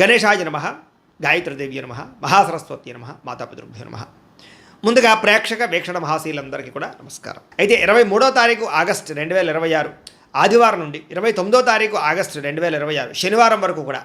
గణేశాయ నమ, గాయత్రీదేవి నమ, మహాసరస్వతి నమ, మాతాపితృభ్యో నమ. ముందుగా ప్రేక్షక వీక్షణ మహాశీలందరికీ కూడా నమస్కారం. అయితే 23వ తారీఖు ఆగస్టు 2026 ఆదివారం నుండి 29వ తారీఖు ఆగస్టు 2026 శనివారం వరకు కూడా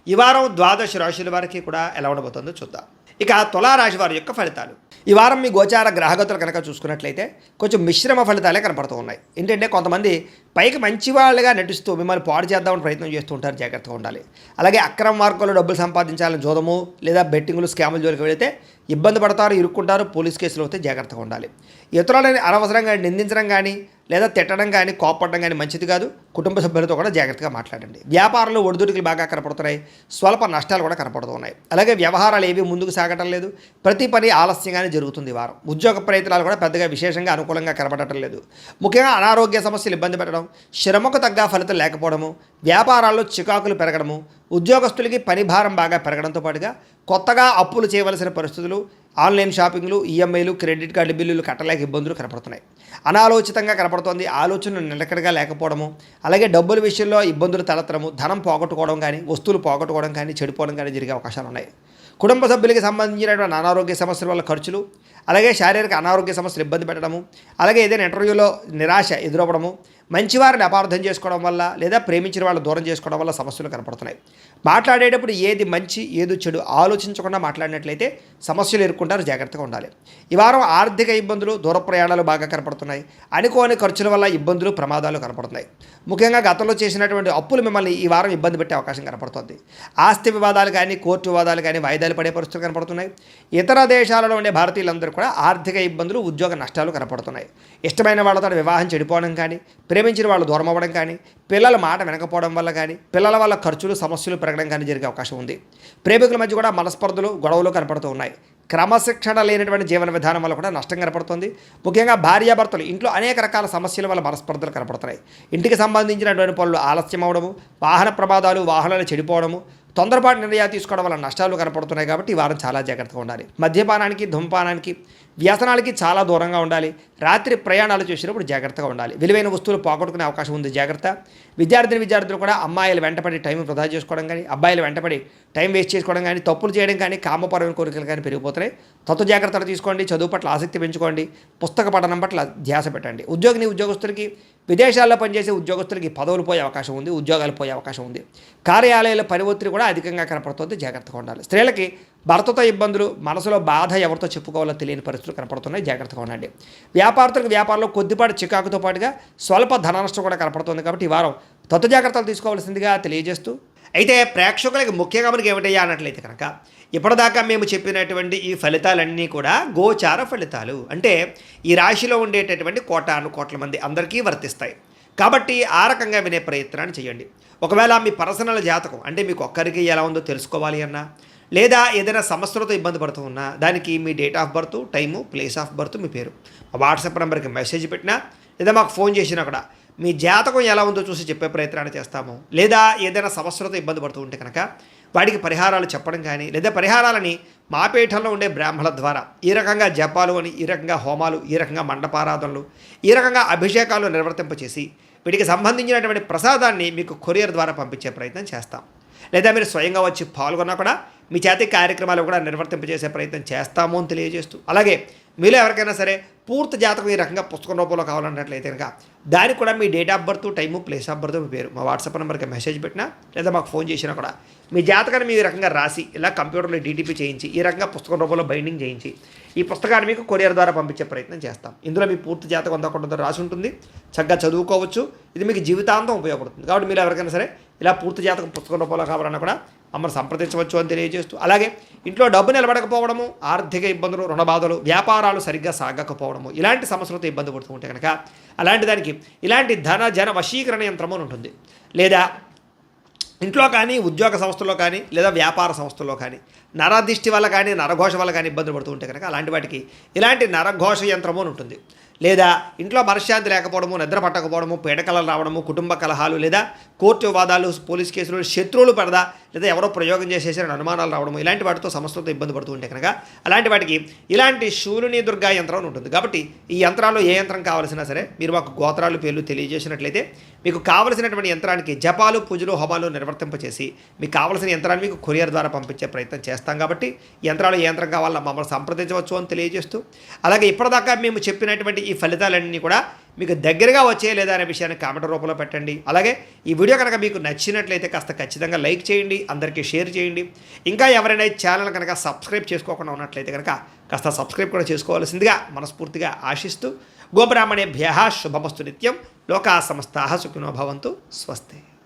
ఈ వారం ద్వాదశ రాశుల వారికి కూడా ఎలా ఉండబోతుందో చూద్దాం. ఇక తులారాశి వారి యొక్క ఫలితాలు. ఈ వారం మీ గోచార గ్రహగతులు కనుక చూసుకున్నట్లయితే కొంచెం మిశ్రమ ఫలితాలే కనపడుతూ ఉన్నాయి. ఏంటంటే కొంతమంది పైకి మంచి వాళ్ళుగా నటిస్తూ మిమ్మల్ని పాడు చేద్దామని ప్రయత్నం చేస్తూ ఉంటారు, జాగ్రత్తగా ఉండాలి. అలాగే అక్రమ మార్గంలో డబ్బులు సంపాదించాలని జోదము లేదా బెట్టింగులు స్కాముల జోలికి వెళితే ఇబ్బంది పడతారు, ఇరుక్కుంటారు, పోలీస్ కేసులు అయితే జాగ్రత్తగా ఉండాలి. ఇతరులని అనవసరంగా నిందించడం కానీ లేదా తిట్టడం కానీ కోపడడం కానీ మంచిది కాదు. కుటుంబ సభ్యులతో కూడా జాగ్రత్తగా మాట్లాడండి. వ్యాపారంలో ఒడిదుడుకులు బాగా కనపడుతున్నాయి, స్వల్ప నష్టాలు కూడా కనపడుతున్నాయి. అలాగే వ్యవహారాలు ఏవి ముందుకు సాగటం లేదు, ప్రతి పని ఆలస్యంగానే జరుగుతుంది. ఈ వారం ఉద్యోగ ప్రయత్నాలు కూడా పెద్దగా విశేషంగా అనుకూలంగా కనపడటం లేదు. ముఖ్యంగా అనారోగ్య సమస్యలు ఇబ్బంది పెట్టడం, శ్రమకు తగ్గ ఫలితం లేకపోవడము, వ్యాపారాల్లో చికాకులు పెరగడము, ఉద్యోగస్తులకి పని భారం బాగా పెరగడంతో పాటుగా కొత్తగా అప్పులు చేయవలసిన పరిస్థితులు, ఆన్లైన్ షాపింగ్లు, ఈఎంఐలు, క్రెడిట్ కార్డు బిల్లులు కట్టలేక ఇబ్బందులు కనపడుతున్నాయి. అనాలోచితంగా కనపడుతోంది, ఆలోచనలు నిలకడగా లేకపోవడము, అలాగే డబ్బుల విషయంలో ఇబ్బందులు తలెత్తడము, ధనం పోగొట్టుకోవడం కానీ వస్తువులు పోగొట్టుకోవడం కానీ చెడిపోవడం కానీ జరిగే అవకాశాలు ఉన్నాయి. కుటుంబ సభ్యులకి సంబంధించినటువంటి అనారోగ్య సమస్యల వల్ల ఖర్చులు, అలాగే శారీరక అనారోగ్య సమస్యలు ఇబ్బంది పెట్టడము, అలాగే ఏదైనా ఇంటర్వ్యూలో నిరాశ ఎదురవ్వడము, మంచివారిని అపార్థం చేసుకోవడం వల్ల లేదా ప్రేమించిన వాళ్ళు దూరం చేసుకోవడం వల్ల సమస్యలు కనపడుతున్నాయి. మాట్లాడేటప్పుడు ఏది మంచి ఏది చెడు ఆలోచించకుండా మాట్లాడినట్లయితే సమస్యలు ఎదుర్కొంటారు, జాగ్రత్తగా ఉండాలి. ఈ వారం ఆర్థిక ఇబ్బందులు, దూర ప్రయాణాలు బాగా కనపడుతున్నాయి. అనుకోని ఖర్చుల వల్ల ఇబ్బందులు, ప్రమాదాలు కనపడుతున్నాయి. ముఖ్యంగా గతంలో చేసినటువంటి అప్పులు మిమ్మల్ని ఈ వారం ఇబ్బంది పెట్టే అవకాశం కనపడుతుంది. ఆస్తి వివాదాలు కానీ కోర్టు వివాదాలు కానీ వాయిదాలు పడే పరిస్థితులు కనపడుతున్నాయి. ఇతర దేశాలలో ఉండే భారతీయులందరూ కూడా ఆర్థిక ఇబ్బందులు, ఉద్యోగ నష్టాలు కనపడుతున్నాయి. ఇష్టమైన వాళ్ళతో వివాహం చెడిపోవడం కానీ, ప్రేమించిన వాళ్ళు దూరం అవ్వడం కానీ, పిల్లల మాట వినకపోవడం వల్ల కానీ, పిల్లల వల్ల ఖర్చులు, సమస్యలు పెరగడం కానీ జరిగే అవకాశం ఉంది. ప్రేమికుల మధ్య కూడా మనస్పర్ధలు, గొడవలు కనపడుతూ ఉన్నాయి. క్రమశిక్షణ లేనటువంటి జీవన విధానం వల్ల కూడా నష్టం కనపడుతుంది. ముఖ్యంగా భార్యాభర్తలు ఇంట్లో అనేక రకాల సమస్యల వల్ల మనస్పర్ధలు కనపడుతున్నాయి. ఇంటికి సంబంధించినటువంటి పనులు ఆలస్యం అవడము, వాహన ప్రమాదాలు, వాహనాలు చెడిపోవడము, తొందరపాటు నిర్ణయాలు తీసుకోవడం వల్ల నష్టాలు కనపడుతున్నాయి. కాబట్టి ఈ వారం చాలా జాగ్రత్తగా ఉండాలి. మద్యపానానికి, ధూమపానానికి, వ్యసనాలకి చాలా దూరంగా ఉండాలి. రాత్రి ప్రయాణాలు చేసినప్పుడు జాగ్రత్తగా ఉండాలి. విలువైన వస్తువులు పోగొట్టుకునే అవకాశం ఉంది, జాగ్రత్త. విద్యార్థులు కూడా అమ్మాయిలు వెంటపడి టైం వృధా చేసుకోవడం కానీ, అబ్బాయిలు వెంటపడి టైం వేస్ట్ చేసుకోవడం కానీ, తప్పులు చేయడం కానీ, కామపరమైన కోరికలు కానీ పెరిగిపోతున్నాయి. జాగ్రత్తలు తీసుకోండి. చదువు పట్ల ఆసక్తి పెంచుకోండి. పుస్తక పఠనం పట్ల ధ్యాస పెట్టండి. ఉద్యోగస్తులకి, విదేశాల్లో పనిచేసే ఉద్యోగస్తులకి పదవులు పోయే అవకాశం ఉంది, ఉద్యోగాలు పోయే అవకాశం ఉంది. కార్యాలయాల పని ఒత్తిడి కూడా అధికంగా కనపడుతుంది, జాగ్రత్తగా ఉండాలి. స్త్రీలకి భర్తతో ఇబ్బందులు, మనసులో బాధ ఎవరితో చెప్పుకోవాలో తెలియని పరిస్థితులు కనపడుతున్నాయి, జాగ్రత్తగా ఉండండి. వ్యాపారులకు వ్యాపారంలో కొద్దిపాటి చికాకుతో పాటుగా స్వల్ప ధన నష్టం కూడా కనపడుతుంది. కాబట్టి ఈ వారం జాగ్రత్తలు తీసుకోవాల్సిందిగా తెలియజేస్తూ, అయితే ప్రేక్షకులకి ముఖ్యంగా మనకి ఏమిటయ్యా అన్నట్లయితే కనుక ఇప్పటిదాకా మేము చెప్పినటువంటి ఈ ఫలితాలన్నీ కూడా గోచార ఫలితాలు, అంటే ఈ రాశిలో ఉండేటటువంటి కోట్ల మంది అందరికీ వర్తిస్తాయి. కాబట్టి ఆ రకంగా వినే ప్రయత్నాన్ని చేయండి. ఒకవేళ మీ పర్సనల్ జాతకం అంటే మీకు ఒక్కరికి ఎలా ఉందో తెలుసుకోవాలి అన్నా, లేదా ఏదైనా సమస్యలతో ఇబ్బంది పడుతూ ఉన్నా, దానికి మీ date of birth, time, place of birth, మీ పేరు మా వాట్సాప్ నెంబర్కి మెసేజ్ పెట్టినా లేదా మాకు ఫోన్ చేసినా కూడా మీ జాతకం ఎలా ఉందో చూసి చెప్పే ప్రయత్నాన్ని చేస్తాము. లేదా ఏదైనా సమస్యలతో ఇబ్బంది పడుతూ ఉంటే కనుక వాటికి పరిహారాలు చెప్పడం కానీ, లేదా పరిహారాలని మా పీఠంలో ఉండే బ్రాహ్మణుల ద్వారా ఈ రకంగా జపాలు అని, ఈ రకంగా హోమాలు, ఈ రకంగా మండపారాధనలు, ఈ రకంగా అభిషేకాలు నిర్వర్తింపచేసి వీటికి సంబంధించినటువంటి ప్రసాదాన్ని మీకు కొరియర్ ద్వారా పంపించే ప్రయత్నం చేస్తాం. లేదా మీరు స్వయంగా వచ్చి పాల్గొన్నా కూడా మీ చేతి కార్యక్రమాలు కూడా నిర్వర్తింపజేసే ప్రయత్నం చేస్తాము అని తెలియజేస్తూ, అలాగే మీలో ఎవరికైనా సరే పూర్తి జాతకం ఈ రకంగా పుస్తకం రూపంలో కావాలన్నట్లయితే కనుక దానికి కూడా మీ date of birth, time, place of birth, మీ పేరు మా వాట్సాప్ నెంబర్కి మెసేజ్ పెట్టినా లేదా మాకు ఫోన్ చేసినా కూడా మీ జాతకాన్ని మీ రకంగా రాసి ఇలా కంప్యూటర్లో డీటీపీ చేయించి ఈ రకంగా పుస్తకం రూపంలో బైండింగ్ చేయించి ఈ పుస్తకాన్ని మీకు కొరియర్ ద్వారా పంపించే ప్రయత్నం చేస్తాం. ఇందులో మీ పూర్తి జాతకం అంతా కొంత రాసి ఉంటుంది, చక్కగా చదువుకోవచ్చు. ఇది మీకు జీవితాంతం ఉపయోగపడుతుంది. కాబట్టి మీరు ఎవరికైనా సరే ఇలా పూర్తి జాతకం పుస్తకం రూపంలో కావాలన్నా కూడా మమ్మల్ని సంప్రదించవచ్చు అని తెలియజేస్తూ, అలాగే ఇంట్లో డబ్బు నిలబడకపోవడము, ఆర్థిక ఇబ్బందులు, రుణ బాధలు, వ్యాపారాలు సరిగ్గా సాగకపోవడము, ఇలాంటి సమస్యలతో ఇబ్బంది పడుతూ ఉంటే కనుక అలాంటి దానికి ఇలాంటి జన వశీకరణ యంత్రము అని ఉంటుంది. లేదా ఇంట్లో కానీ, ఉద్యోగ సంస్థల్లో కానీ, లేదా వ్యాపార సంస్థల్లో కానీ నరదిష్టి వల్ల కానీ, నరఘోష వల్ల కానీ ఇబ్బందులు పడుతూ ఉంటే కనుక అలాంటి వాటికి ఇలాంటి నరఘోష యంత్రము అని ఉంటుంది. లేదా ఇంట్లో మనశ్శాంతి లేకపోవడము, నిద్ర పట్టకపోవడము, పీడకలలు రావడము, కుటుంబ కలహాలు, లేదా కోర్టు వివాదాలు, పోలీస్ కేసులు, శత్రువులు పడదా, లేదా ఎవరో ప్రయోగం చేసేసారని అనుమానాలు రావడము, ఇలాంటి వాటితో సమస్యలతో ఇబ్బంది పడుతూ ఉంటే కనుక అలాంటి వాటికి ఇలాంటి శూలిని దుర్గా యంత్రం అని ఉంటుంది. కాబట్టి ఈ యంత్రాల్లో ఏ యంత్రం కావాల్సినా సరే మీరు మాకు గోత్రాలు పేర్లు తెలియజేసినట్లయితే మీకు కావలసినటువంటి యంత్రానికి జపాలు, పూజలు, హోమాలు నిర్వర్తింపచేసి మీకు కావలసిన యంత్రాన్ని మీకు కొరియర్ ద్వారా పంపించే ప్రయత్నం చేస్తాం. కాబట్టి యంత్రాలు ఏ యంత్రం కావాలో మమ్మల్ని సంప్రదించవచ్చు అని తెలియజేస్తూ, అలాగే ఇప్పటిదాకా మేము చెప్పినటువంటి ఈ ఫలితాలన్నీ కూడా మీకు దగ్గరగా వచ్చే లేదా అనే విషయాన్ని కామెంట్ రూపంలో పెట్టండి. అలాగే ఈ వీడియో కనుక మీకు నచ్చినట్లయితే కాస్త ఖచ్చితంగా లైక్ చేయండి, అందరికీ షేర్ చేయండి. ఇంకా ఎవరైనా ఈ ఛానల్ కనుక సబ్స్క్రైబ్ చేసుకోకుండా ఉన్నట్లయితే కనుక కాస్త సబ్స్క్రైబ్ కూడా చేసుకోవాల్సిందిగా మనస్ఫూర్తిగా ఆశిస్తూ, గోబ్రాహ్మణేభ్యః శుభమస్తు నిత్యం. లోకా సమస్తాః సుఖినో భవంతు. స్వస్తి.